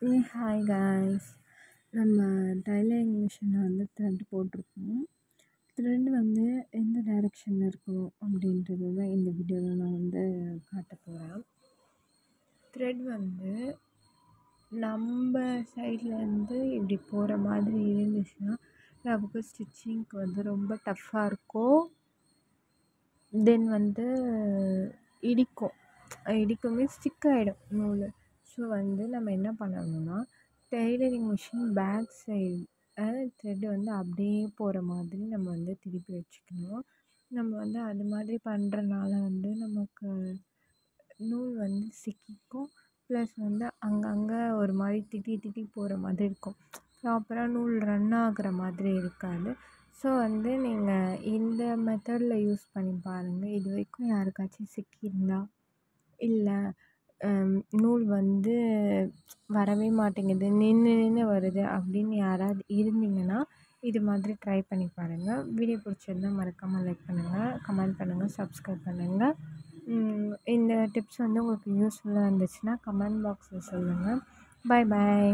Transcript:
Hi guys. நம்ம tailoring மிஷினில் வந்து த்ரெட் போட்டிருக்கோம். த்ரெட் வந்து எந்த டைரெக்ஷனில் இருக்கணும் அப்படின்றது தான் இந்த வீடியோவில் நான் வந்து காட்ட போகிறேன். த்ரெட் வந்து நம்ம சைட்லேருந்து இப்படி போகிற மாதிரி இருந்துச்சுன்னா நமக்கு ஸ்டிச்சிங்க்கு வந்து ரொம்ப டஃப்பாக இருக்கும். தென் வந்து இடிக்குமே ஸ்டிக் ஆகிடும் நூல். ஸோ வந்து நம்ம என்ன பண்ணணும்னா, tailoring machine back side thread வந்து அப்படியே போகிற மாதிரி நம்ம வந்து திருப்பி வச்சுக்கணும். நம்ம வந்து அது மாதிரி பண்ணுறனால வந்து நமக்கு நூல் வந்து சிக்கிக்கும். ப்ளஸ் வந்து அங்கங்கே ஒரு மாதிரி திட்டி போகிற மாதிரி இருக்கும். ப்ராப்பராக நூல் ரன் ஆகிற மாதிரி இருக்காது. ஸோ வந்து நீங்கள் இந்த மெத்தடில் யூஸ் பண்ணி பாருங்கள். இது வரைக்கும் யாருக்காச்சும் சிக்கியிருந்தா, இல்லை நூல் வந்து வரவே மாட்டேங்குது, நின்று வருது அப்படின்னு யாராவது இருந்தீங்கன்னா இது மாதிரி ட்ரை பண்ணி பாருங்கள். வீடியோ பிடிச்சிருந்தா மறக்காமல் லைக் பண்ணுங்கள், கமெண்ட் பண்ணுங்கள், சப்ஸ்கிரைப் பண்ணுங்கள். இந்த டிப்ஸ் வந்து உங்களுக்கு யூஸ்ஃபுல்லாக இருந்துச்சுன்னா கமெண்ட் பாக்ஸில் சொல்லுங்கள். பாய்.